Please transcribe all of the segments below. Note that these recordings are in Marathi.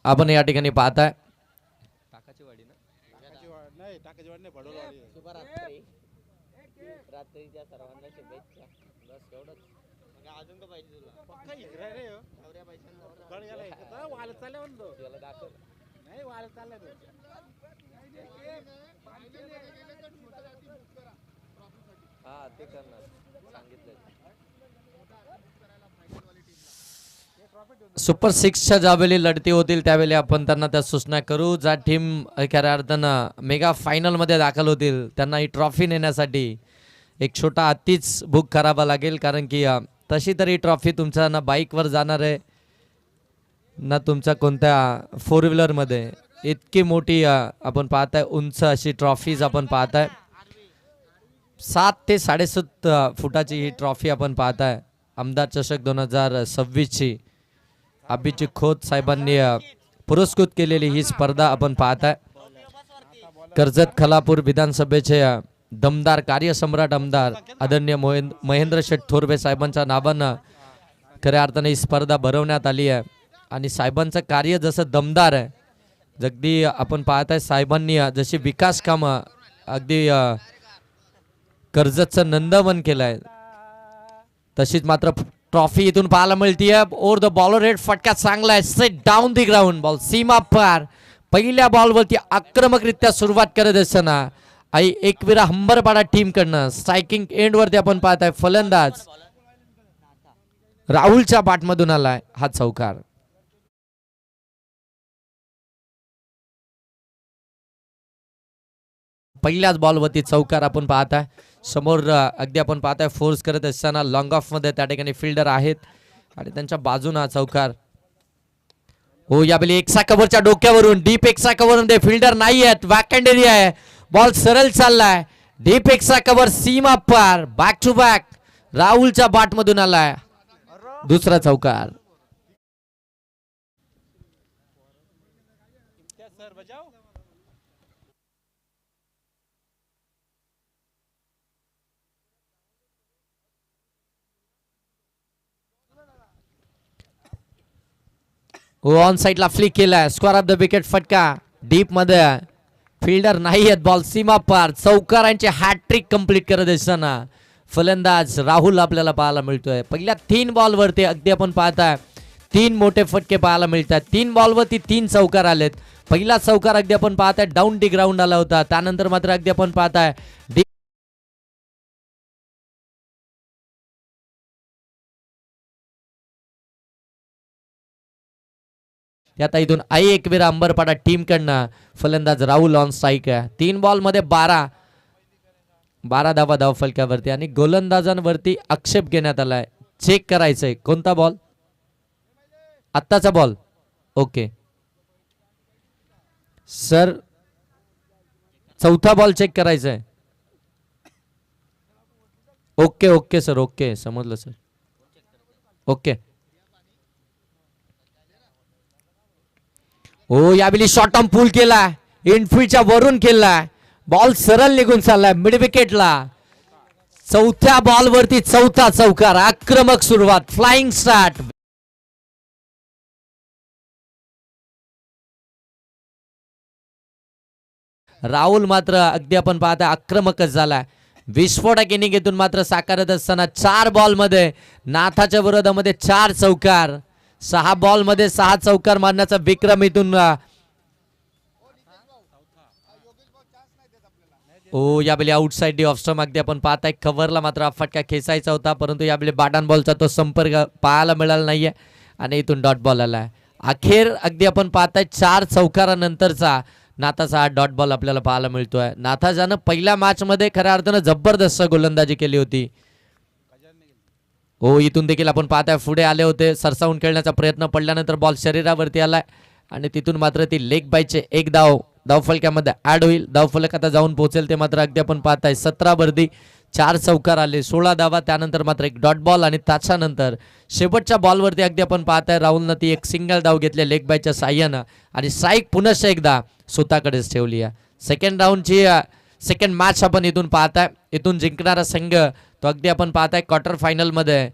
आपण या ठिकाणी पाहताय. सुपर 6च्या ज्यावेळी लढती होतील त्यावेळी आपण त्यांना त्या सूचना करू. ज्या टीम खऱ्या अर्थानं मेगा फायनलमध्ये दाखल होतील त्यांना ही ट्रॉफी नेण्यासाठी एक छोटा अतिच बुक करावा लागेल. कारण की तशी तरी ट्रॉफी तुमच्या ना बाईकवर जाणार आहे ना तुमच्या कोणत्या 4 व्हीलरमध्ये. इतकी मोठी आपण पाहताय उंच अशी ट्रॉफीज आपण पाहताय. 7 ते 7.5 फुटाची ही ट्रॉफी आपण पाहताय. आमदार चषक 2026ची अभिजित खोत साहेबांनी पुरस्कृत केलेली ही स्पर्धा आपण पाहताय. कर्जत खालापूर विधानसभेचे दमदार कार्यसम्राट आमदार आदरणीय महेंद्र शेठ थोरवे साहेबांच्या नावानं खऱ्या अर्थाने ही स्पर्धा भरवण्यात आली आहे. आणि साहेबांचं कार्य जसं दमदार आहे, अगदी आपण पाहताय साहेबांनी जशी विकास कामं अगदी कर्जतचं नंदवन केलं आहे, तशीच मात्र ट्रॉफी इथून पाहायला मिळतीये. ओर द बॉलर हेड फटका चांगला आहे. Set down the ground ball सीमा पार. पहिल्या बॉलवरती आक्रमकरित्या सुरुवात करत असताना आई एकविरा हंबरपाडा टीम कडनं स्ट्रायकिंग एंड वरती आपण पाहताय फलंदाज राहुलच्या बॅटमधून आलाय हा चौकार. पहिल्याच बॉलवरती चौकार आपण पाहताय. समोर अगदी आपण पाहताय फोर्स करत असताना लॉंग ऑफ मध्ये त्या ठिकाणी फिल्डर आहेत आणि त्यांच्या बाजूना चौकार. हो यावेळी एक्सा कव्हरच्या डोक्यावरून डीप एक्सा कव्हर मध्ये फिल्डर नाही आहेत. वॅकंड एरिया आहे. बॉल सरळ चाललाय. डीप एक्सा कव्हर सीमा पार. बॅक टू बॅक राहुलच्या बॅट मधून आलाय दुसरा चौकार. ऑन साइडला फ्लिक केलाय. स्क्वेअर ऑफ द विकेट फटका डीप मध्ये. फिल्डर नाही आहेत. बॉल सीमा पार. चौकारांची हॅट्रिक कंप्लीट करत असताना फलंदाज राहुल आपल्याला पाहायला मिळतोय. पहिल्या 3 बॉलवरती अगदी आपण पाहताय 3 मोठे फटके पाहायला मिळतात. 3 बॉलवरती 3 चौकार आलेत. पहिला चौकार अगदी आपण पाहताय डाऊन दी ग्राउंड आला होता. त्यानंतर मात्र अगदी आपण पाहताय आता इथून आई एकविरा अंबरपाडा टीम कडनं फलंदाज राहुल ऑन स्ट्राईक आहे. 3 बॉल मध्ये 12 धावा धाव फलकावरती आणि गोलंदाजांवरती आक्षेप घेण्यात आलाय. चेक करायचंय कोणता बॉल. आत्ताचा बॉल. ओके सर चौथा बॉल चेक करायचंय. ओके ओके सर ओके समजलं सर. ओके हो यावेळी शॉर्ट टर्म पूल केलाय. इनफिल्डच्या वरून केलाय. बॉल सरळ निघून चाललाय मिड विकेटला. चौथ्या बॉलवरती चौथा चौकार. आक्रमक सुरुवात. Flying start. राहुल मात्र अगदी आपण पाहता आक्रमकच झालाय. विस्फोटक इनिंगेतून मात्र साकारत असताना 4 बॉल मध्ये नाथाच्या विरोधामध्ये 4 चौकार. 6 बॉल मध्ये 6 चौकार मारण्याचा विक्रम इथून यावेळी आउटसाइड डी ऑफ स्टंप अगदी आपण पाहताय. कव्हरला मात्र फटका खेचायचा होता परंतु यावेळी बॅट बॉलचा तो संपर्क पाहायला मिळाला नाहीये आणि इथून डॉट बॉल आलाय. अखेर अगदी आपण पाहताय 4 चौकारानंतरचा नाथाचा हा डॉट बॉल आपल्याला पाहायला मिळतोय. नाथाजानं पहिल्या मॅच मध्ये खऱ्या अर्थानं जबरदस्त गोलंदाजी केली होती. हो इथून देखील आपण पाहताय पुढे आले होते. सरसावून खेळण्याचा प्रयत्न पडल्यानंतर बॉल शरीरावरती आलाय आणि तिथून मात्र ती लेग बायचे 1 धावफलक्यामध्ये ऍड होईल. धावफलक आता जाऊन पोहोचेल ते मात्र अगदी आपण पाहताय 17 बर्दी 4 चौकार आले 16 धावा. त्यानंतर मात्र एक डॉट बॉल आणि त्याच्यानंतर शेवटच्या बॉलवरती अगदी आपण पाहताय राहुलनं ती एक सिंगल धाव घेतली लेग बायच्या साह्यानं आणि स्ट्राईक पुनश्च एकदा स्वतःकडेच ठेवली आहे. सेकंड राऊंडची सेकंड मॅच आपण इथून पाहताय. इथून जिंकणारा संघ तो अगदी आपण पाहताय क्वार्टर फायनल मध्ये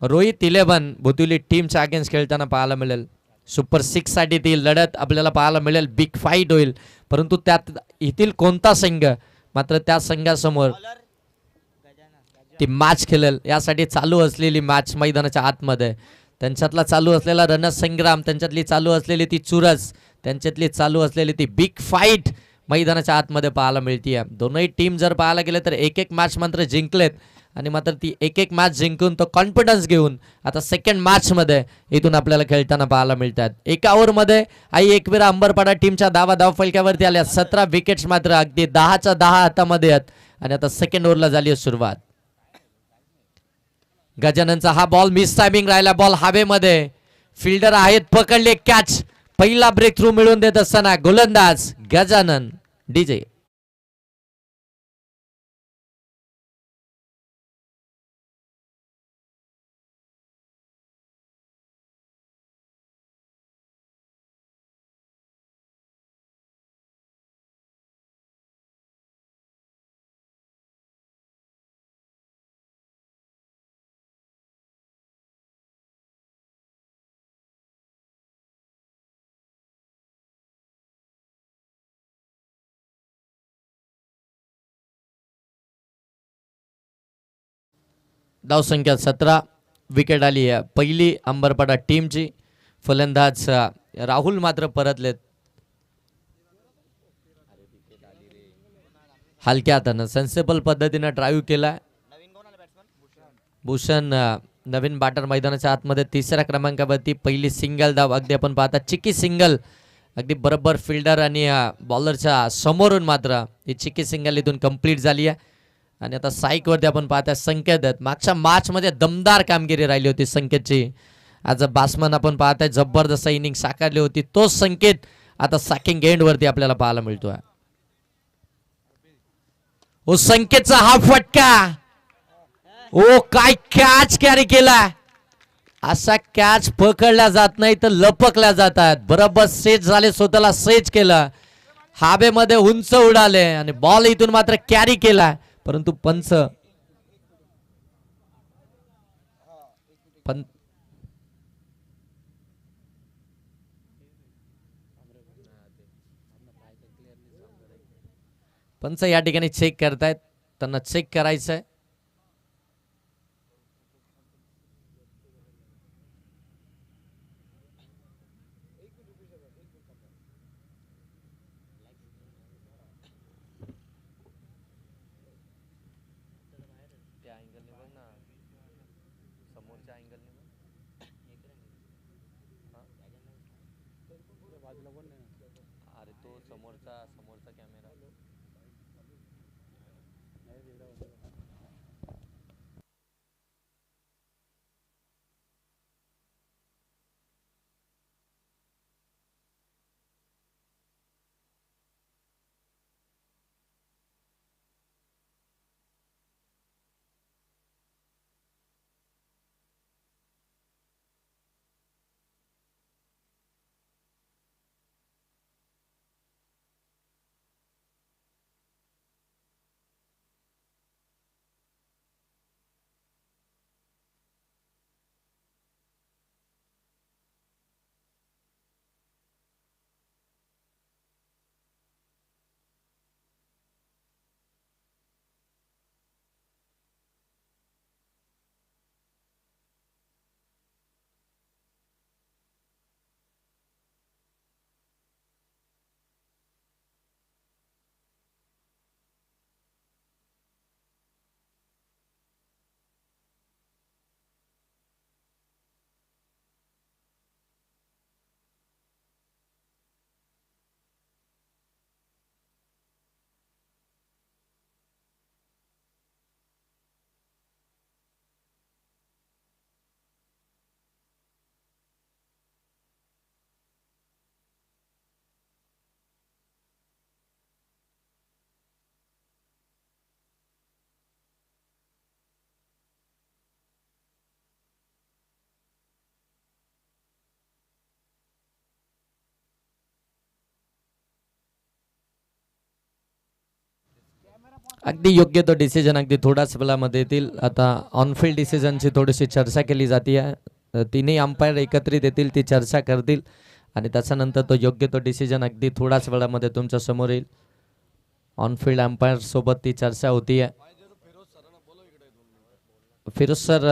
रोहित 11 भुतुली टीमच्या अगेन्स्ट खेळताना पाहायला मिळेल. सुपर 6 साठी ती लढत आपल्याला पाहायला मिळेल. बिग फाईट होईल, परंतु त्यात येथील कोणता संघ मात्र त्या संघासमोर ती मॅच खेळेल यासाठी चालू असलेली मॅच मैदानाच्या आतमध्ये, त्यांच्यातला चालू असलेला रणसंग्राम, त्यांच्यातली चालू असलेली ती चुरस, त्यांच्यातली चालू असलेली ती बिग फाईट मैदानाच्या आतमध्ये पाहायला मिळते. दोनही टीम जर पाहायला गेले तर एक एक मॅच मात्र जिंकलेत आणि मात्र ती एक एक मॅच जिंकून तो कॉन्फिडन्स घेऊन आता सेकंड मॅचमध्ये इथून आपल्याला खेळताना पाहायला मिळतात. एका ओव्हरमध्ये आई एकविरा अंबरपाडा टीमच्या धाव फलक्यावरती आल्या. 17 विकेट्स मात्र अगदी 10च्या 10 हातामध्ये आहेत आणि आता सेकंड ओव्हरला झाली आहे सुरुवात. गजाननचा हा बॉल मिस टायमिंग राहिला. बॉल हवेमध्ये, फिल्डर आहेत पकडले कॅच. पहिला ब्रेक थ्रू मिळवून देत असताना गोलंदाज गजानन डीजे. धावसंख्या 17, विकेट आली आहे पहिली अंबरपाडा टीमची. फलंदाज राहुल मात्र परतलेत. हलक्या हातानं सेन्सेबल पद्धतीनं ड्राईव्ह केला. भूषण नवीन बॅटर मैदानाच्या आतमध्ये 3ऱ्या क्रमांकावरती पहिली सिंगल धाव. अगदी आपण पाहता चिकी सिंगल, अगदी बरोबर फिल्डर आणि बॉलरच्या समोरून मात्र ही चिकी सिंगल इथून कंप्लीट झाली आहे. आणि आता साईकवरती आपण पाहता संकेत आहेत. मागच्या मॅचमध्ये दमदार कामगिरी राहिली होती संकेतची. आज बासमन आपण पाहताय जबरदस्त इनिंग साकारली होती. तोच संकेत आता सॅकिंग एंड वरती आपल्याला पाहायला मिळतोय. ओ संकेतचा हा फटका, ओ काय कॅच कॅरी केला. असा कॅच पकडला जात नाही तर लपकल्या जातात. बरोबर सेज झाले, स्वतःला सेज केलं, हवेमध्ये उंच उडाले आणि बॉल इथून मात्र कॅरी केला. परंतु पंच या ठिकाणी चेक करतायत. त्यांना चेक करायचंय. अरे तो समोरचा कॅमेरा. अगदी योग्य तो डिसिजन. अगदी थोड्याच वेळामध्ये येतील. आता ऑनफिल्ड डिसिजनची थोडीशी चर्चा केली जाते. तिन्ही अंपायर एकत्रित येतील, ती चर्चा करतील आणि त्याच्यानंतर तो योग्य तो डिसिजन अगदी थोड्याच वेळामध्ये तुमच्या समोर येईल. ऑनफिल्ड अंपायर सोबत ती चर्चा होती आहे. फिरोज सर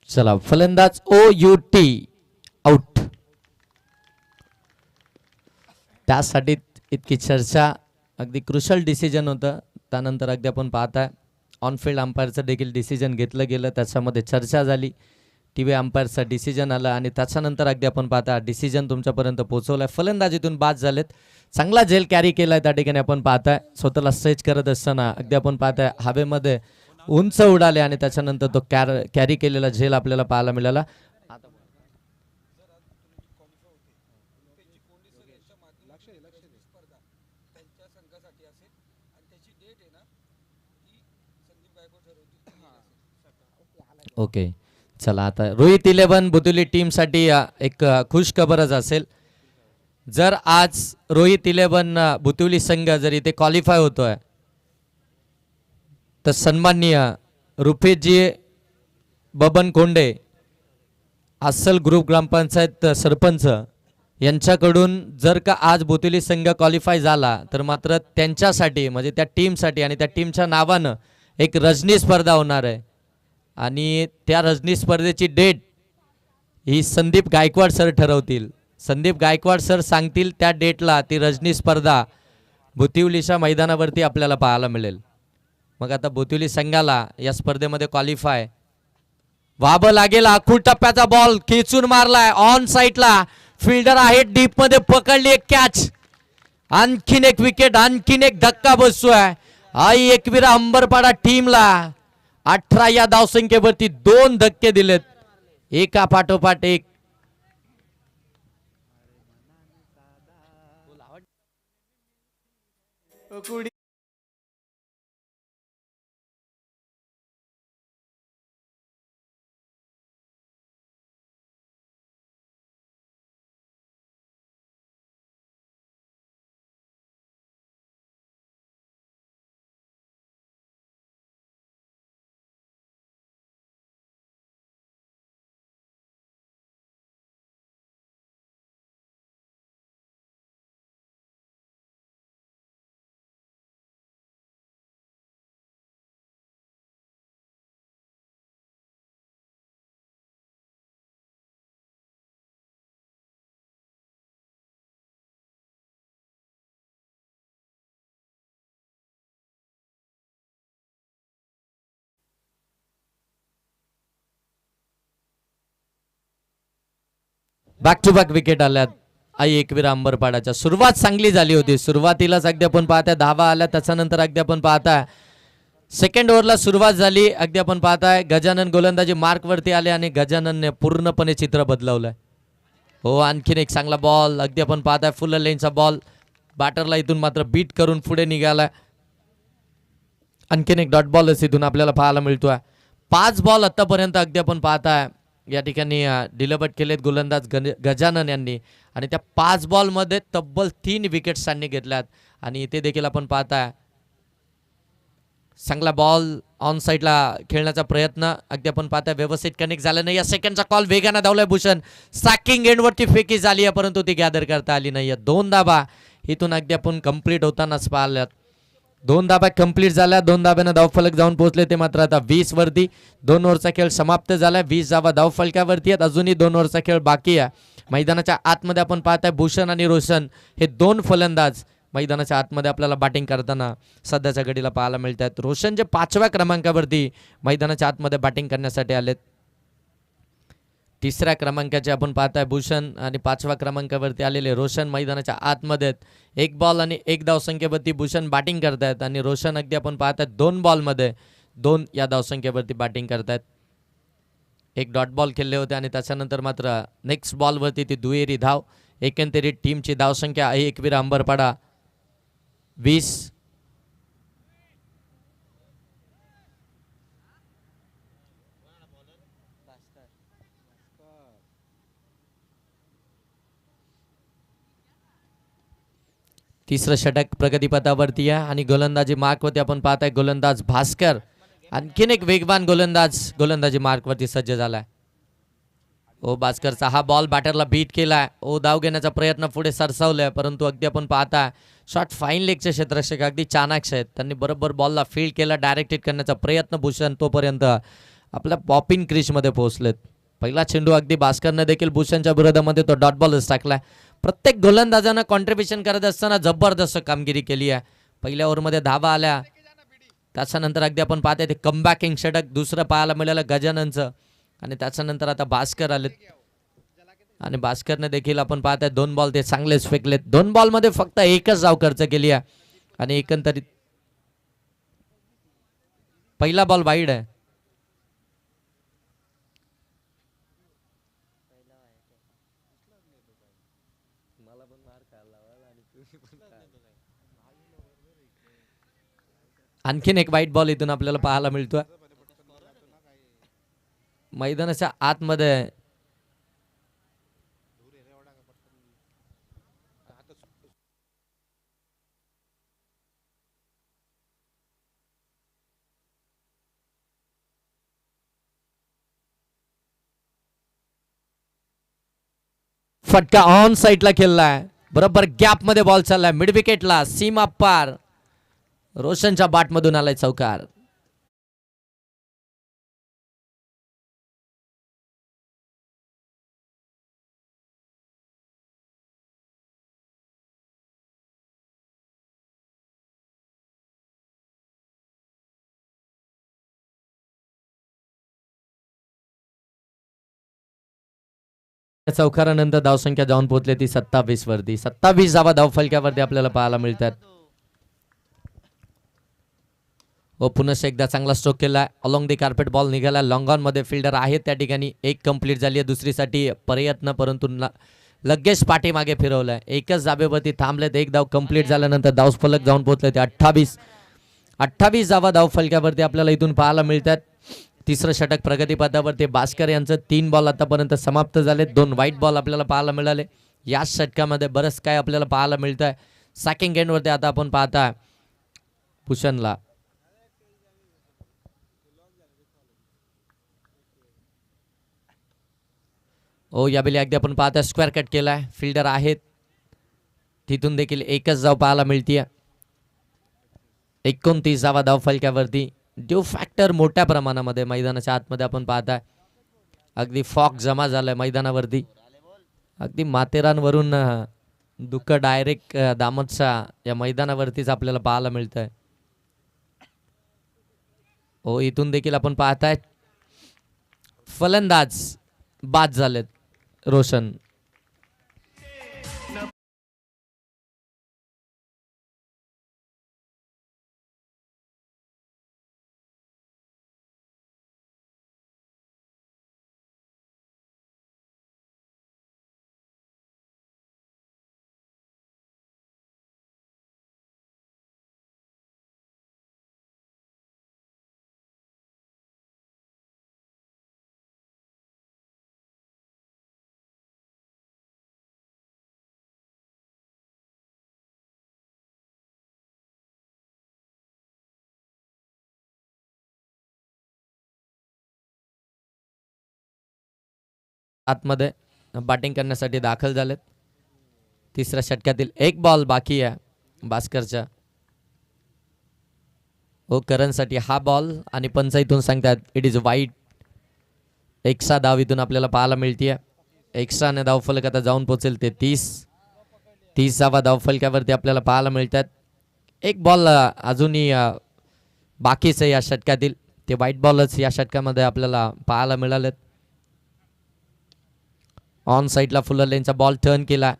चला फलंदाज OUT आउट. त्यासाठी इतकी चर्चा, अगदी क्रुशल डिसिजन होतं. त्यानंतर अगदी आपण पाहताय ऑनफिल्ड अंपायरचं देखील डिसिजन घेतलं गेलं, त्याच्यामध्ये चर्चा झाली, टीव्ही अंपायरचा डिसिजन आला आणि त्याच्यानंतर अगदी आपण पाहता डिसिजन तुमच्यापर्यंत पोहोचवलाय. फलंदाजीतून बाद झालेत, चांगला झेल कॅरी केलाय त्या ठिकाणी आपण पाहताय. स्वतःला स्ट्रेच करत असताना अगदी आपण पाहताय हवेमध्ये उंच उडाले आणि त्याच्यानंतर तो कॅरी केलेला झेल आपल्याला पाहायला मिळाला. ओके चला, आता रोहित 11 बुतुली टीमसाठी एक खुश खबरच असेल. जर आज रोहित 11 बुतुली संघ जर इथे क्वालिफाय होतोय तर सन्माननीय रुपेशजी बबन कोंडे, अस्सल ग्रुप ग्रामपंचायत सरपंच यांच्याकडून जर का आज बुतुली संघ क्वालिफाय झाला तर मात्र त्यांच्यासाठी म्हणजे त्या टीमसाठी आणि त्या टीमच्या नावानं एक रजनी स्पर्धा होणार आहे आणि त्या रजनी स्पर्धेची डेट ही संदीप गायकवाड सर ठरवतील. संदीप गायकवाड सर सांगतील त्या डेटला ती रजनी स्पर्धा बुतिवलीच्या मैदानावरती आपल्याला पाहायला मिळेल. मग आता बुतिवली संघाला या स्पर्धेमध्ये क्वालिफाय व्हावं लागेल. आखूड टप्प्याचा बॉल खेचून मारलाय ऑन साईडला, फिल्डर आहे डीप मध्ये, पकडली एक कॅच, आणखीन एक विकेट, आणखीन एक धक्का बसतोय. आई एकविरा अंबरपाडा टीमला 18 या धावसंख्येवरती 2 धक्के दिलेत, एका पाठोपाठ एक. बॅक टू बॅक विकेट आल्यात आई एकविरा अंबरपाडाच्या. सुरुवात चांगली झाली होती, सुरुवातीलाच अगदी आपण पाहताय धावा आल्या, त्याच्यानंतर अगदी आपण पाहताय सेकंड ओव्हरला सुरुवात झाली. अगदी आपण पाहताय गजानन गोलंदाजी मार्क वरती आले आणि गजाननने पूर्णपणे चित्र बदलवलंय. हो, आणखीन एक चांगला बॉल, अगदी आपण पाहताय फुल लेनचा बॉल, बॅटरला इथून मात्र बीट करून पुढे निघालाय. आणखीन एक डॉट बॉलच इथून आपल्याला पाहायला मिळतोय. 5 बॉल आतापर्यंत अगदी आपण पाहताय या ठिकाणी डिलबट केलेत गोलंदाज गजानन यांनी आणि त्या 5 बॉलमध्ये तब्बल 3 विकेट्स त्यांनी घेतल्यात. आणि इथे देखील आपण पाहताय चांगला बॉल ऑन साईडला खेळण्याचा प्रयत्न अगदी आपण पाहताय व्यवस्थित कनेक्ट झालं नाही. या सेकंडचा कॉल वेगाने धावलाय भूषण. सॅकिंग एंडवरती फेकी झाली आहे परंतु ती गॅदर करता आली नाही. 2 धाबा इथून अगदी आपण कंप्लीट होतानाच पाहिल्यात. 2 धाबा कंप्लीट झाल्या. 2 धाब्यानं धावफलक जाऊन पोहोचले ते मात्र आता 20 वरती. 2 ओव्हरचा खेळ समाप्त झाला. 20 धाबा धावफलकावरती आहेत. अजूनही 2 ओव्हरचा खेळ बाकी आहे. मैदानाच्या आतमध्ये आपण पाहताय भूषण आणि रोशन हे 2 फलंदाज मैदानाच्या आतमध्ये आपल्याला बॅटिंग करताना सध्याच्या घडीला पाहायला मिळत आहेत. रोशन जे 5व्या क्रमांकावरती मैदानाच्या आतमध्ये बॅटिंग करण्यासाठी आलेत. 3ऱ्या क्रमांकाचे आपण पाहताय भूषण आणि 5व्या क्रमांकावरती आलेले रोशन मैदानाच्या आतमध्ये. 1 बॉल आणि 1 धावसंख्येवरती भूषण बॅटिंग करतायत आणि रोशन अगदी आपण पाहताय 2 बॉलमध्ये 2 या धावसंख्येवरती बॅटिंग करतायत. 1 डॉट बॉल खेळले होते आणि त्याच्यानंतर मात्र नेक्स्ट बॉलवरती ती दुहेरी धाव. एकंदरीत टीमची धावसंख्या आहे एकवीर अंबरपाडा 20. तिसरं षटक प्रगतीपथावरती आहे आणि गोलंदाजी मार्कवरती आपण पाहताय गोलंदाज भास्कर. आणखीन एक वेगवान गोलंदाज गोलंदाजी मार्कवरती सज्ज झालाय. ओ भास्करचा हा बॉल बॅटरला बीट केलाय. ओ धाव घेण्याचा प्रयत्न पुढे सरसावलाय परंतु अगदी आपण पाहताय शॉट फाईन लेगचे क्षेत्ररक्षक अगदी चाणाक्ष आहेत. त्यांनी बरोबर बॉलला फील्ड केला. डायरेक्ट हिट करण्याचा प्रयत्न भूषण तोपर्यंत आपल्या पॉपिंग क्रीजमध्ये पोहोचलेत. पहिला चेंडू अगदी भास्करने देखील भूषणच्या विरोधामध्ये तो डॉट बॉलच टाकलाय. प्रत्येक गोलंदाजानं कॉन्ट्रीब्युशन करत असताना जबरदस्त कामगिरी केली आहे. पहिल्या ओव्हरमध्ये धावा आल्या. त्याच्यानंतर अगदी आपण पाहताय ते कमबॅकिंग षटक दुसरं पाहायला मिळालं गजाननचं आणि त्याच्यानंतर आता भास्कर आलेत आणि भास्करने देखील आपण पाहताय 2 बॉल ते चांगलेच फेकलेत. 2 बॉलमध्ये फक्त 1च धाव खर्च केली आहे आणि एकंदरीत पहिला बॉल वाईड आहे. आणखीन एक वाईट बॉल इथून आपल्याला पाहायला मिळतोय. मैदानाच्या आतमध्ये फटका ऑन साईडला खेळलाय. बरोबर गॅप मध्ये बॉल चाललाय मिड विकेटला सीमा पार. रोशनच्या बॅटमधून आलाय चौकार. चौकारानंतर धावसंख्या जाऊन पोहोचली ती 27 वरती. 27 धावा धाव फलक्यावरती आपल्याला पाहायला मिळतात. व पुन्हा एकदा चांगला स्ट्रोक केला. अलॉंग दी कार्पेट बॉल निघाला. लॉंग ऑन मध्ये फिल्डर आहे त्या ठिकाणी. 1 कंप्लीट झाली आहे. दुसरीसाठी प्रयत्न परंतु लगेच पाठीमागे फिरवलाय. 1च धाब्यावरती थांबलेत. 1 धाव कंप्लीट झाल्यानंतर धाव फलक जाऊन पोहोचले ते 28 धावा धाव फलक्यावरती आपल्याला इथून पाहायला मिळतात. 3रं षटक प्रगतीपथावरती भास्कर यांचं 3 बॉल आतापर्यंत समाप्त झाले. 2 व्हाईट बॉल आपल्याला पाहायला मिळाले. याच षटकामध्ये बरंच काय आपल्याला पाहायला मिळत आहे. सेकंड एंडवरती आता आपण पाहताय भूषणला. ओ यावेळी अगदी आपण पाहताय स्क्वेअर कट केलाय. फिल्डर आहेत तिथून देखील 1च धाव पाहायला मिळतीये. 29 धावा धाव फलक्यावरती. ड्यू फॅक्टर मोठ्या प्रमाणामध्ये मैदानाच्या आतमध्ये आपण पाहताय. अगदी फॉग जमा झालाय मैदानावरती. अगदी माथेरानवरून दुःख डायरेक्ट दामोदच्या या मैदानावरतीच आपल्याला पाहायला मिळत आहे. हो इथून देखील आपण पाहताय फलंदाज बाद झालेत रोशन. आतमध्ये बॅटिंग करण्यासाठी दाखल झालेत. तिसऱ्या षटकातील एक बॉल बाकी आहे भास्करच्या. हो करणसाठी हा बॉल आणि पंच इथून सांगतात इट इज वाईट. एक्स्ट्रा धाव इथून आपल्याला पाहायला मिळते. एक्स्ट्राने धावफलक आता जाऊन पोहोचेल ते 30वा धावफलकावरती आपल्याला पाहायला मिळतात. एक बॉल अजूनही बाकीच आहे या षटकातील. ते व्हाईट बॉलच या षटकामध्ये आपल्याला पाहायला मिळालेत. ऑन साईडला फुलर लेनचा बॉल टर्न केला.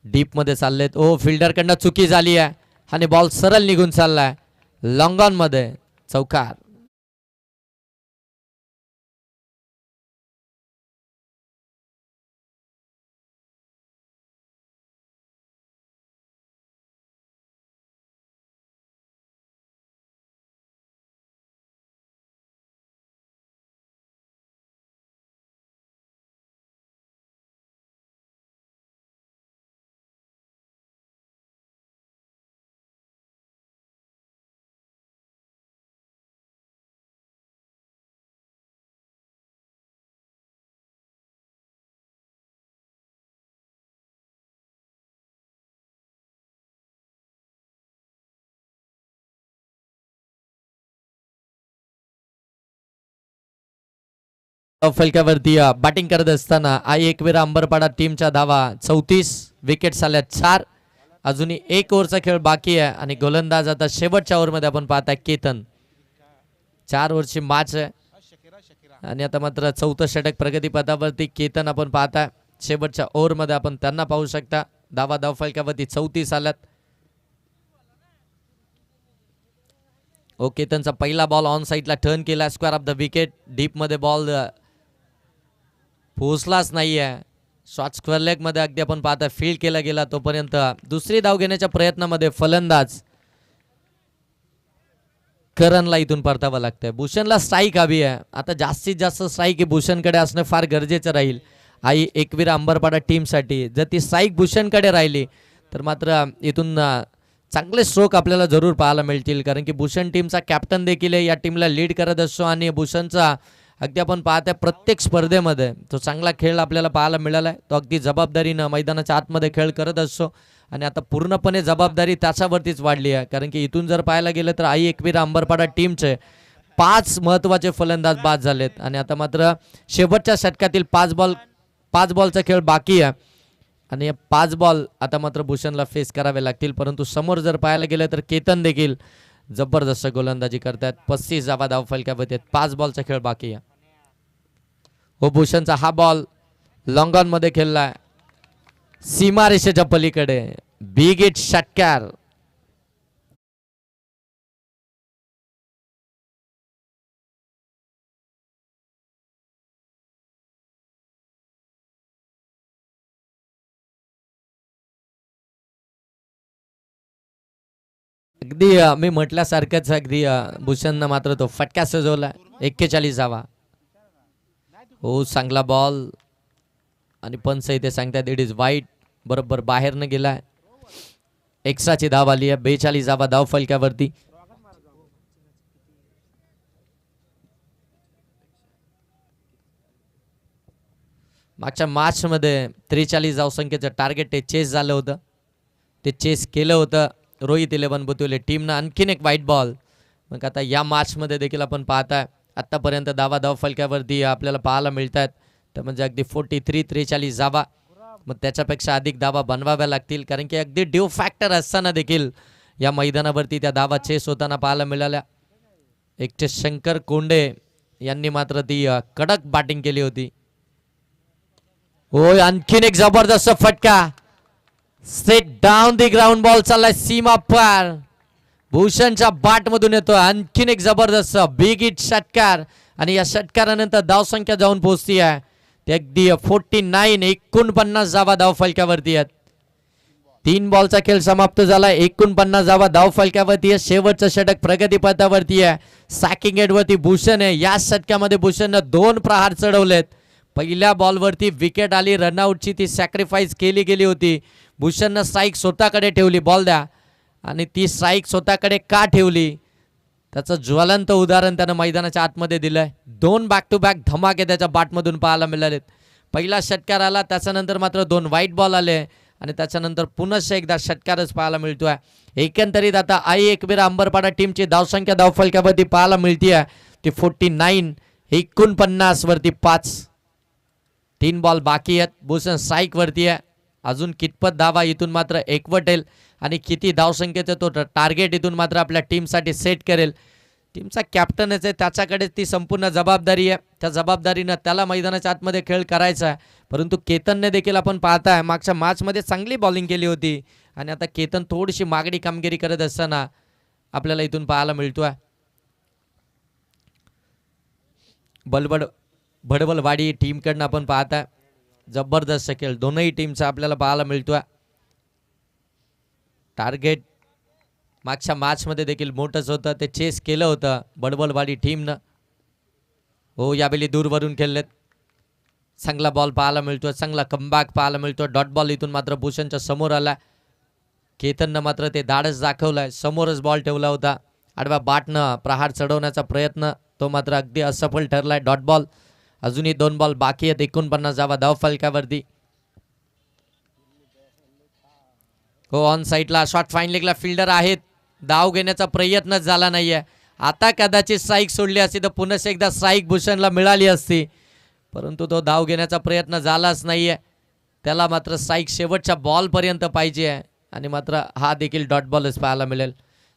डीपमध्ये चाललेत. ओ फिल्डरकडनं चुकी झाली आहे आणि बॉल सरळ निघून चाललाय लॉंग ऑन मध्ये. चौकार. फलकावरती बॅटिंग करत असताना आई एकविरा अंबरपाडा टीमच्या धावा 34. विकेट्स आल्या 4. अजूनही 1 ओव्हरचा खेळ बाकी आहे आणि गोलंदाज आता शेवटच्या ओव्हरमध्ये आपण पाहताय केतन. 4 ओव्हरची मॅच आहे आणि आता मात्र 4थं षटक प्रगतीपथावरती. केतन आपण पाहताय शेवटच्या ओव्हरमध्ये आपण त्यांना पाहू शकता. धावफलकावरती 34 आल्यात. केतनचा पहिला बॉल ऑन साईडला टर्न केला. Square of the wicket. डीपमध्ये बॉल पोहोचलाच नाहीये. शॉर्ट स्क्वेअर लेग मध्ये अगदी आपण पाहता फील्ड केला गेला. तोपर्यंत दुसरी धाव घेण्याच्या प्रयत्नामध्ये फलंदाज करणला इथून परतावं लागतंय. भूषणला स्ट्राईक हवी आहे. आता जास्तीत जास्त स्ट्राईक भूषणकडे असणं फार गरजेचं राहील आई एकविरा अंबरपाडा टीमसाठी. जर ती स्ट्राईक भूषणकडे राहिली तर मात्र इथून चांगले स्ट्रोक आपल्याला जरूर पाहायला मिळतील. कारण की भूषण टीमचा कॅप्टन देखील या टीमला लीड करत असतो आणि भूषणचा अगदी आपण पाहताय प्रत्येक स्पर्धेमध्ये तो चांगला खेळ आपल्याला पाहायला मिळाला आहे. तो अगदी जबाबदारीनं मैदानाच्या आतमध्ये खेळ करत असतो आणि आता पूर्णपणे जबाबदारी त्याच्यावरतीच वाढली आहे. कारण की इथून जर पाहायला गेलं तर आई एकविरा अंबरपाडा टीमचे 5 महत्त्वाचे फलंदाज बाद झालेत आणि आता मात्र शेवटच्या षटकातील 5 बॉलचा खेळ बाकी आहे आणि 5 बॉल आता मात्र भूषणला फेस करावे लागतील. परंतु समोर जर पाहायला गेलं तर केतन देखील जबरदस्त गोलंदाजी करतात. 35 धावफलकावरती आहेत. 5 बॉलचा खेळ बाकी आहे. भूषणचा हा बॉल लॉंग ऑन मध्ये खेळलाय सीमारेषेच्या पलीकडे. बिग हिट षटकार. अगदी मी म्हटल्यासारखंच अगदी भूषणनं मात्र तो फटका सजवला. 41 धावा. चांगला बॉल आणि पंच इथे सांगतात इट इज वाईट. बरोबर बाहेरनं गेलाय. एक्स्ट्राची धाव आली आहे. 42 धावफलकावरती. मागच्या मॅच मध्ये 43 धावसंख्येचं टार्गेट ते चेस झालं होतं. ते चेस केलं होतं रोहित 11 बुतुले टीमनं. आणखीन एक व्हाईट बॉल. मग आता या मॅच मध्ये देखील आपण पाहताय आतापर्यंत धावफलकावरती आपल्याला पाहायला मिळत आहेत. तर म्हणजे अगदी 43 धावा. मग त्याच्यापेक्षा अधिक धावा बनवाव्या लागतील. कारण की अगदी ड्यू फॅक्टर असताना देखील या मैदानावरती त्या धावा चेस होताना पाहायला मिळाल्या. एकटे शंकर कोंडे यांनी मात्र ती कडक बॅटिंग केली होती. आणखीन एक जबरदस्त फटका. Straight down the ground ball चाललाय सीमा पार. भूषणच्या बॅट मधून येतो. आणखीन एक जबरदस्त बिग हिट षटकार आणि या षटकारानंतर धावसंख्या जाऊन पोहोचती आहे ते अगदी 49 धावा धावफलकावरती आहेत. 3 बॉलचा खेळ समाप्त झाला. 49 धावा धावफलकावरती आहे. शेवटचं षटक प्रगतीपथावरती आहे. सॅकिंग एडवरती भूषण आहे. या षटकामध्ये भूषणनं 2 प्रहार चढवलेत. पहिल्या बॉलवरती विकेट आली. रनआउटची ती सॅक्रिफाईस केली गेली होती. भूषणनं स्ट्राईक स्वतःकडे ठेवली. बॉल द्या. आणि ती स्ट्राईक स्वतःकडे का ठेवली त्याचं ज्वलंत उदाहरण त्यानं मैदानाच्या आतमध्ये दिलंय. 2 बॅक टू बॅक धमाके त्याच्या बॅटमधून पाहायला मिळालेत. पहिला षटकार आला, त्याच्यानंतर मात्र 2 वाईट बॉल आले आणि त्याच्यानंतर पुन्हा एकदा षटकारच पाहायला मिळतोय. एकंदरीत आता आई एकवीर अंबरपाडा टीमची धावसंख्या धावफलकावरती पाहायला मिळतीये ती 49, 49 वरती 5. 3 बॉल बाकी आहेत. भूषण स्ट्राईक वरती आहे. अजून कितपत धावा इथून मात्र एकवटेल आणि किती धावसंख्येचं तो टार्गेट इथून मात्र आपल्या टीमसाठी सेट करेल. टीमचा कॅप्टनच आहे, त्याच्याकडे ती संपूर्ण जबाबदारी आहे. त्या जबाबदारीनं त्याला मैदानाच्या आतमध्ये खेळ करायचा आहे. परंतु केतनने देखील आपण पाहताय मागच्या मॅचमध्ये चांगली बॉलिंग केली होती आणि आता केतन थोडीशी मागणी कामगिरी करत असताना आपल्याला इथून पाहायला मिळतोय. भडवलवाडी टीमकडनं आपण पाहताय जबरदस्त खेळ दोनही टीमचा आपल्याला पाहायला मिळतोय. टार्गेट मागच्या मॅचमध्ये देखील मोठंच होतं, ते चेस केलं होतं भडवलवाडी टीमनं. हो, यावेळी दूरवरून खेळलेत. चांगला बॉल पाहायला मिळतोय, चांगला कमबॅक पाहायला मिळतोय. डॉट बॉल इथून मात्र भूषणच्या समोर आला. केतननं मात्र ते धाडस दाखवलंय, समोरच बॉल ठेवला होता. आडव्या बाटनं प्रहार चढवण्याचा प्रयत्न तो मात्र अगदी असफल ठरलाय. Dot ball. अजूनही 2 बॉल बाकी आहेत. 49 धावा धावफलकावरती. हो, ऑन साईडला शॉट फाईन लेगला फिल्डर आहेत. धाव घेण्याचा प्रयत्नच झाला नाहीये. आता कदाचित स्ट्राईक सोडली असती तर पुन्हा एकदा स्ट्राईक भूषणला मिळाली असती, परंतु तो धाव घेण्याचा प्रयत्न झालाच नाहीये. त्याला मात्र स्ट्राईक शेवटच्या बॉलपर्यंत पाहिजे आहे आणि मात्र हा देखील डॉट बॉलच पाहायला मिळेल.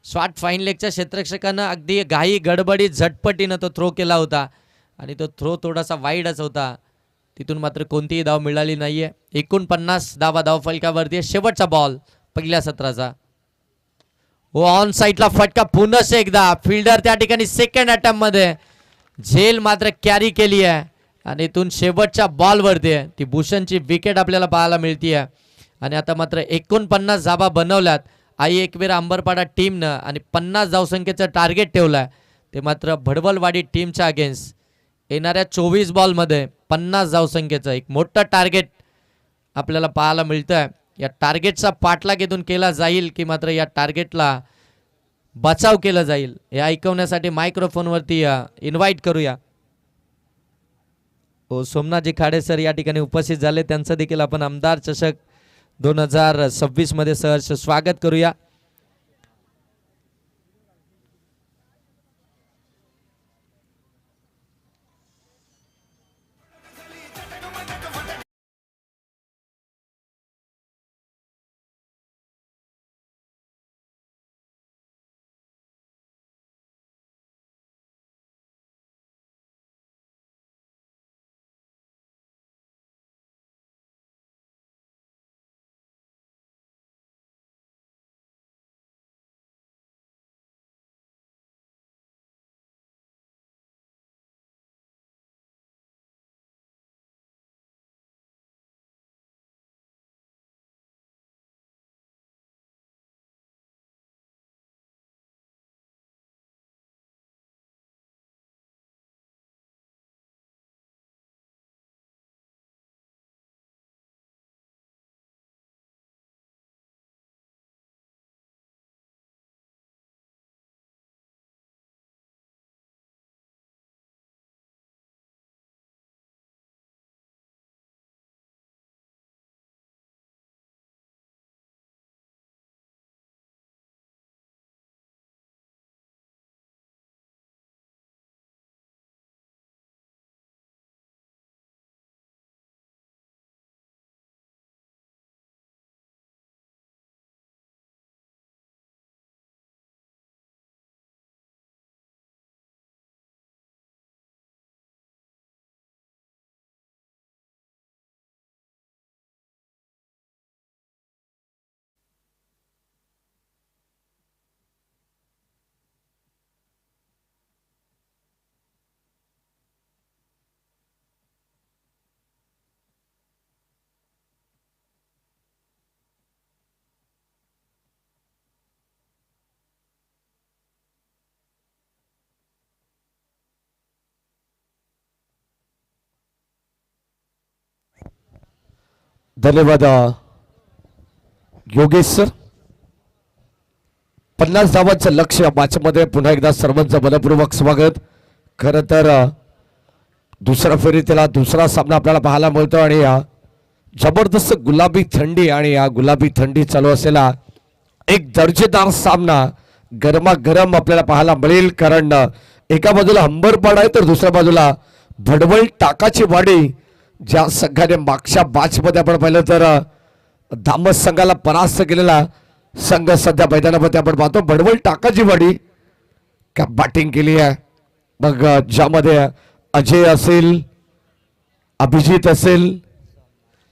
शॉट फाईन लेगच्या क्षेत्ररक्षकानं अगदी घाई गडबडीत झटपटीनं तो थ्रो केला होता आणि तो थ्रो थोडासा वाईडच होता. तिथून मात्र कोणतीही धाव मिळाली नाहीये. 49 धावा धावफलकावरती. शेवटचा बॉल पहिल्या सत्राचा. हो, ऑन साईडला फटका पुन्हा एकदा. फिल्डर त्या ठिकाणी सेकंड अटेम्प्ट मध्ये झेल मात्र कॅरी केली आहे आणि इथून शेवटच्या बॉलवरती ती भूषणची विकेट आपल्याला पाहायला मिळतीये आणि आता मात्र 49 धावा बनवल्यात आई एकवीर अंबरपाडा टीमनं आणि 50 धावसंख्येचं टार्गेट ठेवलंय. ते मात्र भडवलवाडी टीमच्या अगेन्स्ट येणाऱ्या 24 बॉलमध्ये 50 धावसंख्येचं एक मोठं टार्गेट आपल्याला पाहायला मिळतंय. या टार्गेटचा पाठलाग इथून केला जाईल की मात्र या टार्गेटला बचाव केला जाईल हे ऐकवण्यासाठी मायक्रोफोनवरती इन्व्हाइट करूया. हो, सोमनाथजी खाडे सर या ठिकाणी उपस्थित झाले. त्यांचं देखील आपण आमदार चषक 2026 मध्ये सहर्ष स्वागत करूया. धन्यवाद योगेश सर. 50 धावांचं लक्ष्य मॅचमध्ये पुन्हा एकदा सर्वांचं मनपूर्वक स्वागत. खरं तर दुसरा फेरीतला दुसरा सामना आपल्याला पाहायला मिळतो आणि जबरदस्त गुलाबी थंडी आणि या गुलाबी थंडी चालू असलेला एक दर्जेदार सामना गरमागरम आपल्याला पाहायला मिळेल. कारण एका बाजूला हंबरपाडा आहे तर दुसऱ्या बाजूला भडवळ टाकाची वाडी. ज्या संघाने मागच्या बॅचमध्ये आपण पाहिलं तर धामस संघाला परास्त केलेला संघ सध्या मैदानामध्ये आपण पाहतो. भडवळ टाकाची वाडी का बॅटिंग केली आहे. मग ज्यामध्ये अजय असेल, अभिजित असेल,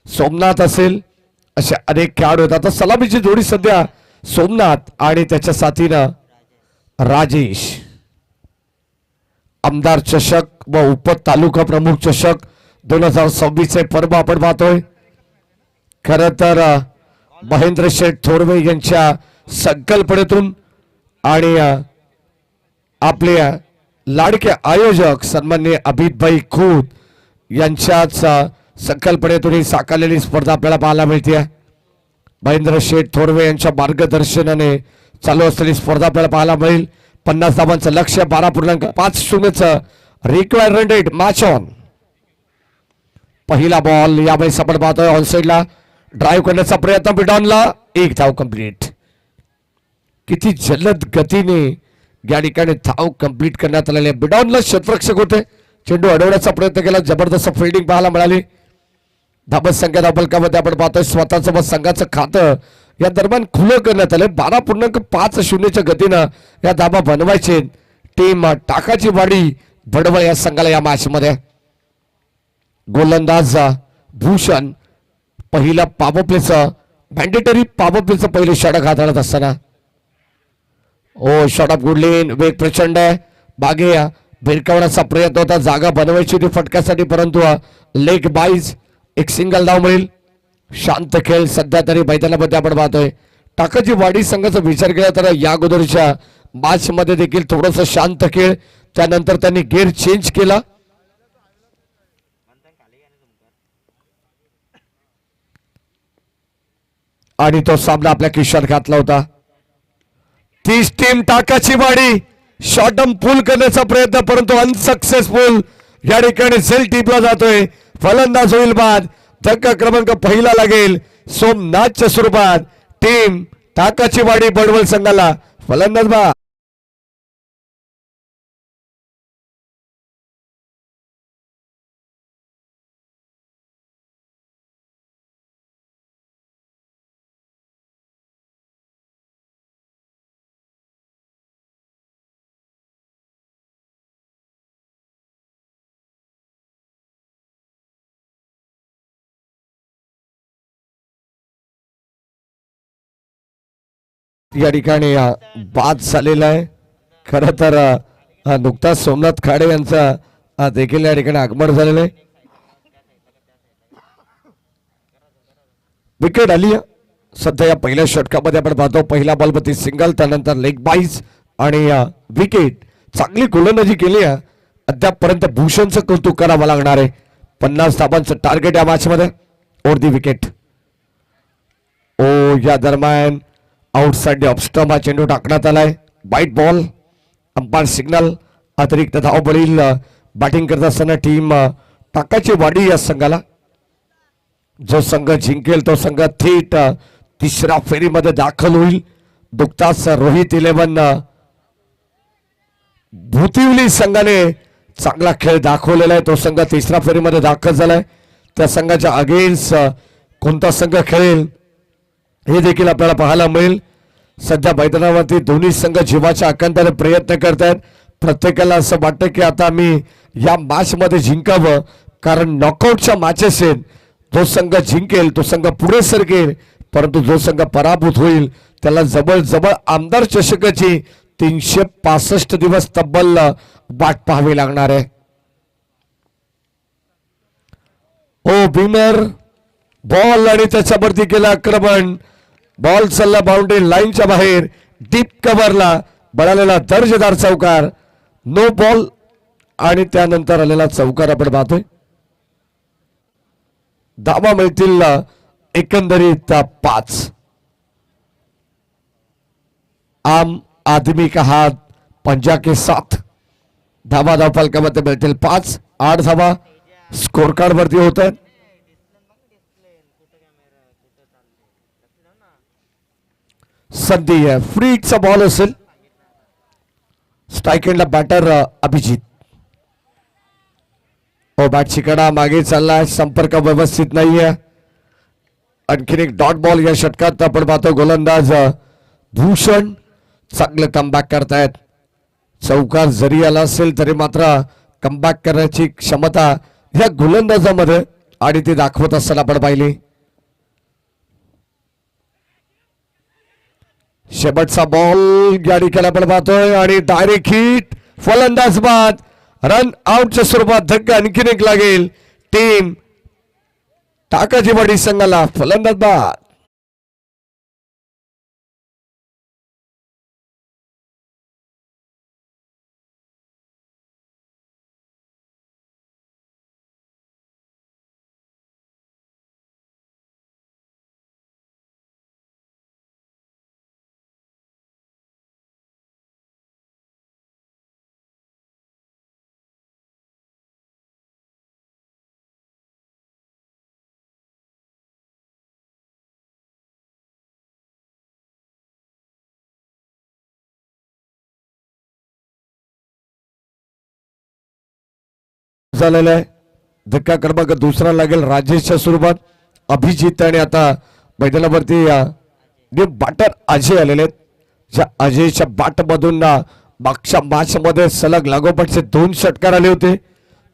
सोमनाथ असेल असे अनेक खेळाडू होतात. आता सलामीची जोडी सध्या सोमनाथ आणि त्याच्या साथीनं राजेश. आमदार चषक व उप तालुका प्रमुख चषक 2026 चे पर्व आपण पाहतोय. खर तर महेंद्र शेठ थोरवे यांच्या संकल्पनेतून आणि आपले लाडके आयोजक सन्माननीय अभितभाई खूत यांच्याच संकल्पनेतून ही साकारलेली स्पर्धा आपल्याला पाहायला मिळते. महेंद्र शेठ थोरवे यांच्या मार्गदर्शनाने चालू असलेली स्पर्धा आपल्याला पाहायला मिळेल. 50 धावांचं लक्ष्य, 12.5 required run rate, match on. पहिला बॉल यावेळी आपण पाहतोय ऑन साइडला ड्राईव्ह करण्याचा प्रयत्न, बिडॉनला 1 धाव कंप्लीट. किती जलद गतीने या ठिकाणी धाव कंप्लीट करण्यात आलेले. बिडॉनला शतरक्षक होते, चेंडू अडवण्याचा प्रयत्न केला, जबरदस्त फिल्डिंग पाहायला मिळाली. धाबत संख्या धावफलकामध्ये आपण पाहतोय स्वतःचं व संघाचं खातं या दरम्यान खुलं करण्यात आलं. 12.50 गतीनं या धाबा बनवायचे. टीम टाकाची वाडी भडवळ या संघाला या मॅच मध्ये. गोलंदाज भूषण पहिला पावप्लेचं मॅन्डेटरी पावप्लेचं पहिले षटक हाताळत असताना ओ शॉट ऑफ गुडलीन. वेग प्रचंड आहे, बागे भिरकावण्याचा प्रयत्न होता, जागा बनवायची होती फटक्यासाठी, परंतु लेग बाईज एक सिंगल धाव मिळेल. शांत खेळ सध्या तरी मैदानामध्ये आपण पाहतोय. टाकाची वाडी संघाचा विचार केला तर या अगोदरच्या मॅच मध्ये देखील थोडंसं शांत खेळ, त्यानंतर त्यांनी गेअर चेंज केला. आणि तो सामना आपल्या खिशात घातला होता. 30 टीम टाकाची वाडी शॉर्टम पूल करण्याचा प्रयत्न, परंतु अनसक्सेसफुल. या ठिकाणी झेल टीपला जातोय. फलंदाज होईल बाद. धक्का क्रमांक पहिला लागेल सोमनाथच्या स्वरूपात. टीम टाकाची वाडी भडवळ संघाला फलंदाज बाद. या ठिकाणी बाद झालेला आहे. खरं तर नुकताच सोमनाथ खाडे यांचा देखील या ठिकाणी आगमन झालेलं आहे. विकेट आली सध्या या पहिल्या षटकामध्ये आपण पाहतो. पहिला बॉलवरती सिंगल, त्यानंतर लेग बाईज आणि विकेट. चांगली गोलंदाजी केली आहे. अद्यापपर्यंत भूषणचं कौतुक करावं लागणार आहे. 50 धावांचं टार्गेट या मॅच मध्ये. Over the wicket. ओ या दरम्यान आउटसाइड ऑफ स्टंप हा चेंडू टाकण्यात आलाय. वाईट बॉल, अंपायर सिग्नल. अतिरिक्त धाव बळील बॅटिंग करत असताना टीम टाकाची वाडी या संघाला. जो संघ जिंकेल तो संघ थेट तिसऱ्या फेरीमध्ये दाखल होईल. नुकताच रोहित 11 भूतिवली संघाने चांगला खेळ दाखवलेला आहे. तो संघ तिसऱ्या फेरीमध्ये दाखल झालाय. त्या संघाच्या अगेन्स्ट कोणता संघ खेळेल हे देखील आपल्याला पाहायला मिळेल. सध्या मैदानावरती दोन्ही संघ जीवाच्या आकांताने प्रयत्न करतायत. प्रत्येकाला असं वाटतं की आता मी या मॅच मध्ये जिंकावं, कारण नॉकआउटच्या मॅचेस आहेत. जो संघ जिंकेल तो संघ पुढे सरकेल, परंतु जो संघ पराभूत होईल त्याला जवळ आमदार चषकाची 365 दिवस तब्बल वाट पाहावी लागणार आहे. ओ बिमर बॉल आणि त्याच्यावरती केलं आक्रमण. बॉल चालला बाउंड्री लाईनच्या बाहेर, डीप कव्हरला बळालेला दर्जेदार चौकार. नो बॉल आणि त्यानंतर आलेला चौकार आपण पाहतोय. धावा मिळतील एकंदरीत 5. आम आदमी का हात पंजा के साथ. धावा धावफलकामध्ये मिळतील 5. 8 धावा स्कोर कार्ड वरती होत आहेत. संधी आहे, फ्रीचा बॉल असेल. स्ट्राईक एंडला बॅटर अभिजित. बॅट शिकडा मागे चाललाय, संपर्क व्यवस्थित नाहीये. आणखीन एक डॉट बॉल या षटकात आपण पाहतो. गोलंदाज भूषण चांगलं कमबॅक करतायत. चौकार जरी आला असेल तरी मात्र कमबॅक करण्याची क्षमता या गोलंदाजामध्ये आणि ती दाखवत असताना आपण पाहिली. शेवटचा बॉल या ठिकाणी आपण पाहतोय आणि डायरेक्ट हिट. फलंदाज बाद. रन आउटच्या स्वरूपात धक्का आणखीन एक लागेल. टीम टाकाची वाडी संघाला फलंदाज बाद. झालेला आहे. धक्का क्रमांक दुसरा लागेल राजेशच्या स्वरूपात. अभिजित आणि आता मैदानावरती बॅटर अजय आलेले आहेत. ज्या अजयच्या बॅट मधून मागच्या मॅच मध्ये सलग लागोपाठचे 2 षटकार आले होते.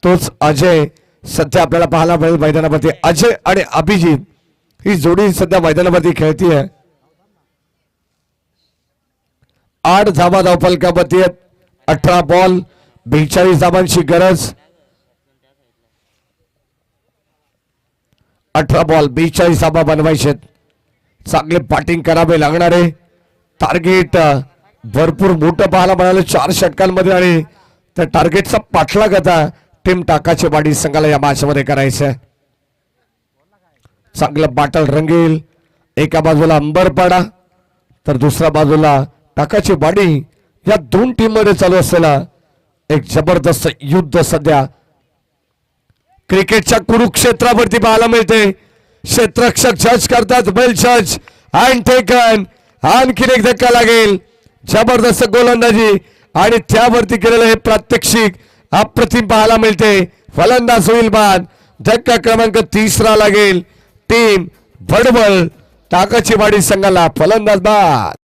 तोच अजय सध्या आपल्याला पाहायला मिळेल मैदानावरती. अजय आणि अभिजित ही जोडी सध्या मैदानावरती खेळतीये. 8 धावा धावफलकावरती आहेत. 18 बॉल 42 धावांची गरज. 18 बॉल 42 धावा बनवायचे. चांगले बॅटिंग करावे लागणारे. टार्गेट भरपूर मोठं पाहायला मिळालं 4 षटकांमध्ये आणि त्या टार्गेटचा पाठलाग आता टीम टाकाची वाडी संघाला या मॅच मध्ये करायचं. चांगलं बॅटल रंगेल. एका बाजूला अंबरपाडा तर दुसऱ्या बाजूला टाकाची वाडी. या 2 टीम मध्ये चालू असलेला एक जबरदस्त युद्ध सध्या क्रिकेटच्या कुरुक्षेत्रावरती पाहायला मिळते. क्षेत्ररक्षक जज करतात. वेल जज अँड टेकन. आणखीन एक धक्का लागेल. जबरदस्त गोलंदाजी आणि त्यावरती केलेलं हे प्रात्यक्षिक अप्रतिम पाहायला मिळते. फलंदाज होईल बाद. धक्का क्रमांक 3 लागेल. टीम भडबळ टाकाची वाडी संघाला फलंदाज बाद.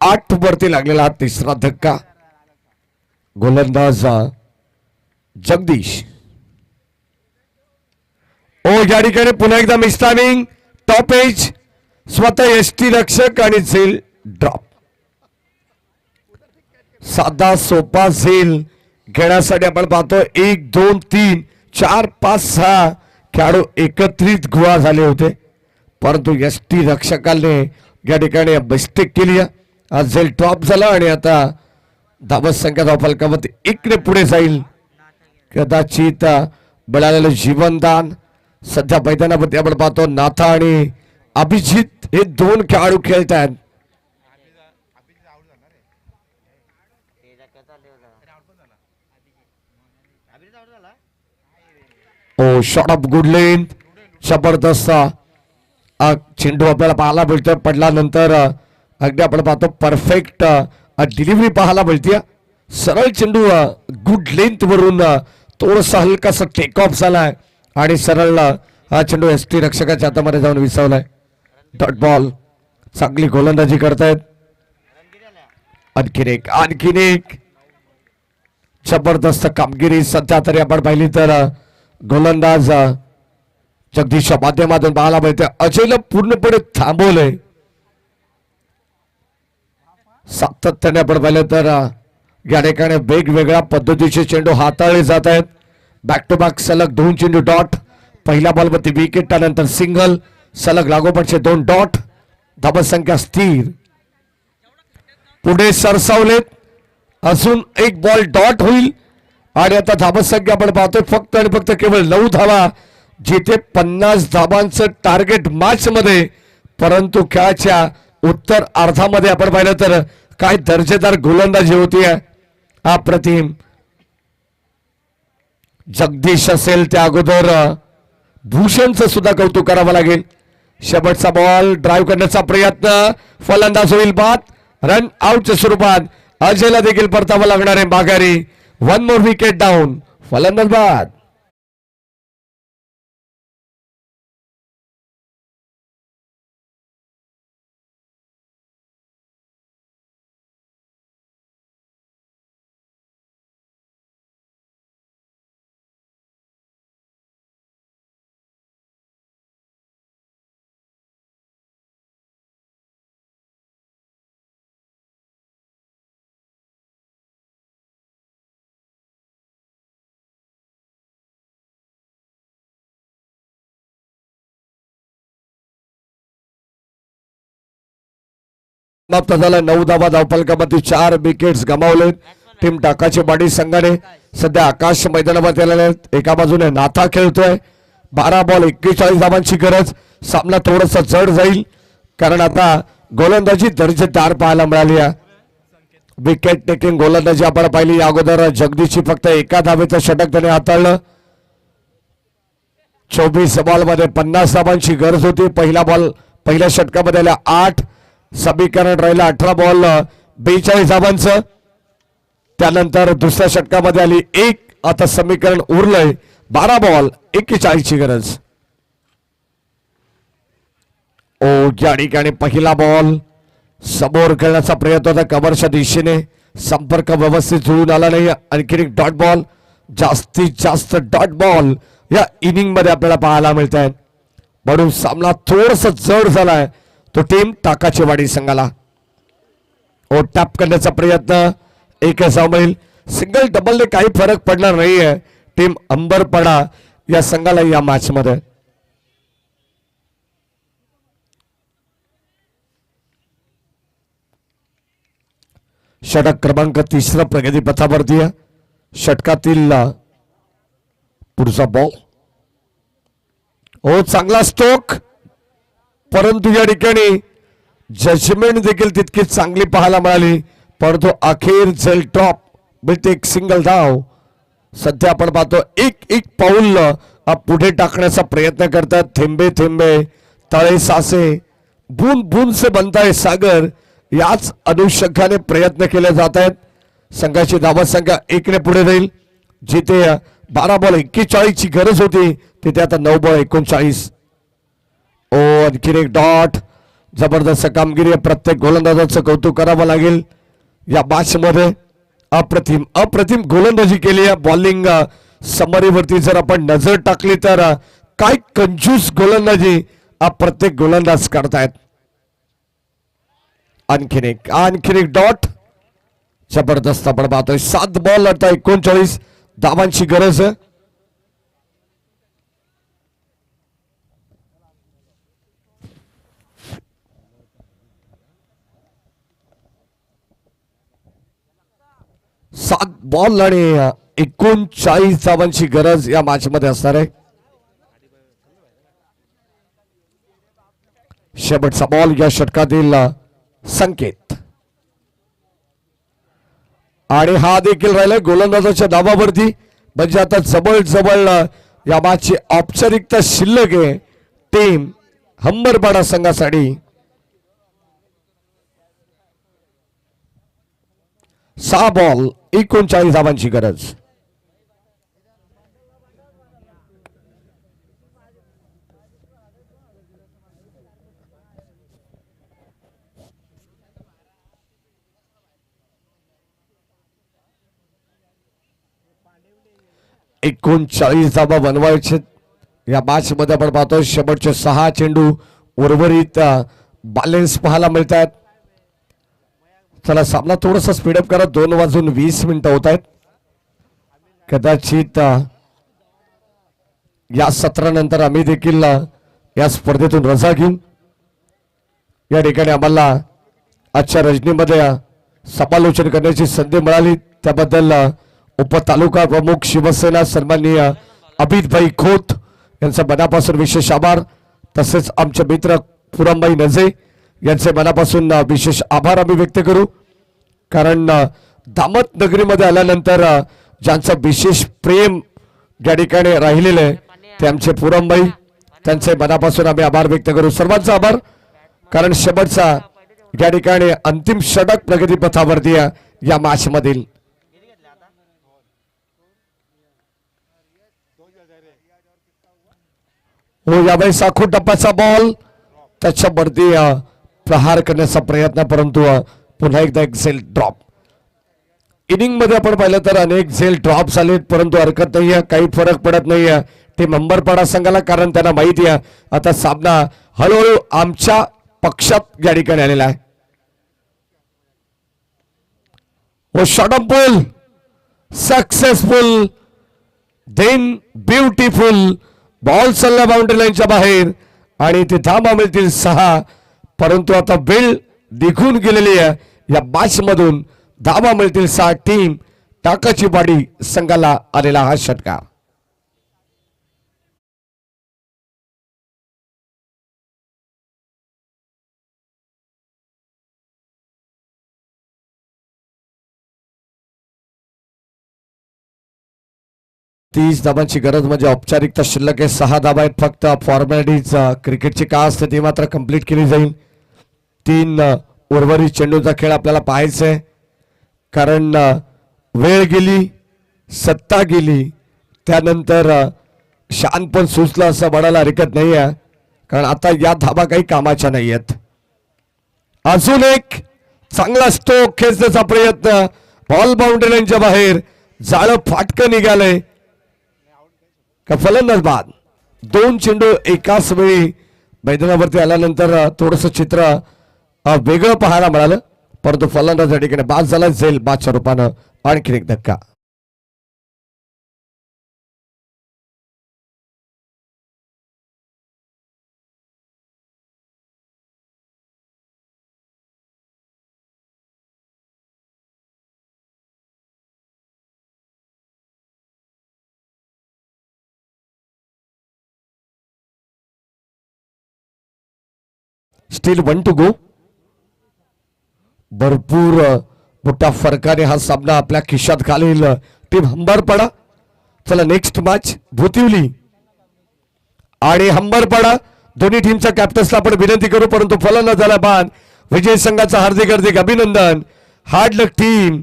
आठ वरती लागलेला तिसरा धक्का. गोलंदाज जगदीश. या ठिकाणी पुन्हा एकदा मिस्टामिंग टॉप एज स्वतः एसटी रक्षक आणि झेल ड्रॉप. साधा सोपा झेल घेण्यासाठी आपण पाहतो 1 2 3 4 5 6 खेळाडू एकत्रित गोळा झाले होते. परंतु एसटी रक्षकाने या ठिकाणी मिस्टेक केली. आज झेल ड्रॉप झाला आणि आता धावत संख्या धावफलकावरती 1 ने पुढे जाईल. कदाचित मिळालेलं जीवनदान सध्या मैदानावरती आपण पाहतो. नाथा आणि अभिजित हे 2 खेळाडू खेळत आहेत. Shot of good length. जबरदस्त चेंडू आपल्याला पाहायला मिळतोय. पडल्यानंतर अगदी आपण पाहतो परफेक्ट डिलिव्हरी पाहायला मिळते. सरळ चेंडू गुड लेंथ वरून थोडासा हलकासा टेक ऑफ झालाय आणि सरळ हा चेंडू एसटी रक्षकाच्या हातामध्ये जाऊन विसावलाय. Dot ball. चांगली गोलंदाजी करतायत. आणखीन एक जबरदस्त कामगिरी सध्या तरी आपण पाहिली तर गोलंदाज जगदीशच्या माध्यमातून पाहायला मिळते अजयला पूर्णपणे थांबवलंय. सातत्याने आपण पाहिलं तर या ठिकाणी वेगवेगळ्या पद्धतीचे चेंडू हाताळले जात आहेत. बॅक टू बॅक सलग 2 चेंडू डॉट. पहिल्या बॉलमध्ये विकेट त्यानंतर सिंगल. सलग लागोपाठचे 2 डॉट. धावसंख्या स्थिर. पुढे सरसावलेत. अजून एक बॉल डॉट होईल आणि आता धावसंख्या आपण पाहतोय फक्त आणि फक्त केवळ 9 धावा, जिथे 50 धावांचं टार्गेट मॅच मध्ये. परंतु खेळाच्या उत्तर अर्धामध्ये आपण पाहिलं तर काय दर्जेदार गोलंदाजी होती. अप्रतिम. जगदीश असेल त्या अगोदर भूषणचं सुद्धा कौतुक करावं लागेल. शेवटचा बॉल ड्राईव्ह करण्याचा प्रयत्न. फलंदाज होईल बाद. रन आउटच्या स्वरूपात अजयला देखील परतावं लागणार आहे माघारी. 1 मोर विकेट डाऊन. फलंदाज बाद. समाप्त झाला. 9 धावा धावफलकामध्ये 4 विकेट्स गमावले. टीम टाकाची बाडी संघाने सध्या आकाश मैदानामध्ये आलेले आहेत. एका बाजूने नाथा खेळतोय. 12 बॉल 41 धावांची गरज. सामना थोडासा जड जाईल कारण आता गोलंदाजी दर्जेदार पाहायला मिळाली आहे. विकेट टेकिंग गोलंदाजी आपण पाहिली. या अगोदर जगदीशची फक्त एका धावेचं षटक त्याने हाताळलं. 24 बॉल मध्ये 50 धावांची गरज होती. पहिल्या षटकामध्ये आल्या 8. समीकरण राहिलं 18 बॉल 42 धावांचं. त्यानंतर दुसऱ्या षटकामध्ये आली 1. आता समीकरण उरलंय 12 बॉल 41 ची गरज. ओ या ठिकाणी पहिला बॉल समोर खेळण्याचा प्रयत्न होता कव्हरच्या दिशेने. संपर्क व्यवस्थित जुळून आला नाही. आणखी एक डॉट बॉल. जास्तीत जास्त डॉट बॉल या इनिंग मध्ये आपल्याला पाहायला मिळत आहेत. म्हणून सामना थोडासा जड झालाय तो टीम टाकाची वाडी संघाला. ओ टॅप करण्याचा प्रयत्न. एक सामील. सिंगल डबलने काही फरक पडणार नाहीये टीम अंबरपडा या संघाला या मॅच मध्ये. षटक क्रमांक 3 प्रगतीपथावरती आहे. षटकातील पुढचा बॉल. ओ चांगला स्ट्रोक. परंतु या ठिकाणी जजमेंट देखील तितकी चांगली पाहायला मिळाली. परंतु अखेर झेल टॉप मिळते एक सिंगल धाव. सध्या आपण पाहतो एक पाऊल पुढे टाकण्याचा प्रयत्न करतात. थेंबे थेंबे तळे साचे बूंद बूंद से बनता है सागर. याच अनुषंगाने प्रयत्न केले जात आहेत. संघाची धावसंख्या 1 ने पुढे राहील. जिथे 12 बॉल 41 ची गरज होती तिथे आता 9 बॉल 39. ओ आणखी एक डॉट. जबरदस्त कामगिरी. प्रत्येक गोलंदाजाचं कौतुक करावं लागेल या मॅच मध्ये. अप्रतिम गोलंदाजी केली आहे. बॉलिंग समरीवरती जर आपण नजर टाकली तर काय कंजूस गोलंदाजी प्रत्येक गोलंदाज करतायत. आणखीन एक डॉट. जबरदस्त आपण पाहतोय. 7 बॉल आता 39 धावांची गरज. सात बॉल आणि 39 धावांची गरज या मॅच मध्ये असणार आहे. शेवटचा बॉल या षटकातील संकेत. आणि हा देखील राहिला गोलंदाजाच्या धावावरती. म्हणजे आता जवळ या मॅचची औपचारिकता शिल्लक आहे टीम हंबरपाडा संघासाठी. 6 बॉल 39 धावांची गरज. एकोणचाळीस धावा बनवायचे. या मॅच मध्ये आपण पाहतोय शेवटचे 6 चेंडू उर्वरित बॅलन्स पाहायला मिळतात. चला सामना थोडासा स्पीडअप करा. 2:20 होत आहेत. कदाचित या सत्रानंतर आम्ही देखील या स्पर्धेतून रजा घेऊ. या ठिकाणी आम्हाला आजच्या रजनीमध्ये समालोचन करण्याची संधी मिळाली त्याबद्दल उपतालुका प्रमुख शिवसेना सन्माननीय अभितभाई खोत यांचा मनापासून विशेष आभार. तसेच आमचे मित्र पुरमबाई नजे यांचे मनापासून विशेष आभार आम्ही व्यक्त करू. कारण दामत नगरीमध्ये आल्यानंतर ज्यांचं विशेष प्रेम या ठिकाणी राहिलेलं आहे ते आमचे पुरमबाई. त्यांचे मनापासून आम्ही आभार व्यक्त करू. सर्वांचा आभार. कारण शेवटचा या ठिकाणी अंतिम षटक प्रगतीपथावरती या मॅच मधील हो यावेळी साखू टप्प्याचा बॉल त्याच्यावरती प्रहार करण्याचा प्रयत्न परंतु पुन्हा एकदा एक झेल ड्रॉप. इनिंग मध्ये आपण पाहिलं तर अनेक झेल ड्रॉप झालेत परंतु हरकत नाहीये. काही फरक पडत नाहीये टीम अंबरपाडा संघाला. कारण त्यांना माहिती आहे आता सामना हळूहळू आमच्या पक्षात या ठिकाणी आलेला आहे. Wow shot of ball successful then beautiful ball चालला बाउंड्री लाईनच्या बाहेर आणि ते धावा मिळतील 6. परंतु आता वेळ निघून गेलेली आहे. या मॅच मधून धावा मिळतील 6. टीम टाकाची वाडी संघाला आलेला हा षटकार. तीस धावांची गरज म्हणजे औपचारिकता शिल्लक आहे. 6 धावा आहेत फक्त. फॉर्मॅलिटीज क्रिकेटची काय असते ती मात्र कंप्लीट केली जाईल. 3 उर्वरित चेंडूचा खेळ आपल्याला पाहायचा आहे. कारण वेळ गेली, सत्ता गेली, त्यानंतर शानपण सुचलं असं म्हणायला हरकत नाही आहे. कारण आता या धावा काही कामाच्या नाही आहेत. अजून एक चांगला स्ट्रोक खेचण्याचा प्रयत्न. बॉल बाउंड्री लाईनच्या बाहेर. जाळं फाटकं निघालंय का फलंदाज बाद. 2 चेंडू एकाच वेळी मैदानावरती आल्यानंतर थोडंसं चित्र वेगळं पाहायला मिळालं परंतु फलंदाज या ठिकाणी बाद झाला. झेल बादच्या रूपानं आणखीन एक धक्का. Steel 1 to go. भरपूर मोठ्या फरकाने हा सामना आपल्या खिशात घालेल टीम हंबरपाडा. चला नेक्स्ट मॅच भोतिवली आणि हंबरपाडा दोन्ही टीमच्या कॅप्टन्सला आपण विनंती करू परंतु फलंदाजाला बाद. विजय संघाचा हार्दिक हार्दिक अभिनंदन. हार्ड लक टीम.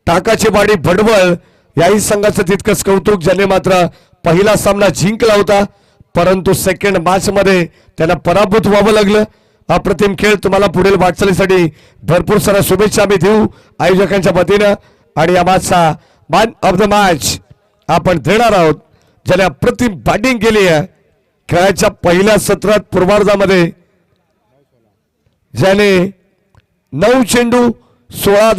टाकाची वाडी भडवळ याही संघाचं तितकंच कौतुक ज्याने मात्र पहिला सामना जिंकला होता परंतु सेकंड मॅच मध्ये त्यांना पराभूत व्हावं लागलं. अप्रतिम खेळ. तुम्हाला पुढील वाटचालीसाठी भरपूर साऱ्या शुभेच्छा आम्ही देऊ आयोजकांच्या वतीनं. आणि या मॅचचा मॅन ऑफ द मॅच आपण देणार आहोत ज्याने अप्रतिम बॅटिंग केली आहे. खेळाच्या पहिल्या सत्रात पूर्वार्धामध्ये ज्याने 9 चेंडू 16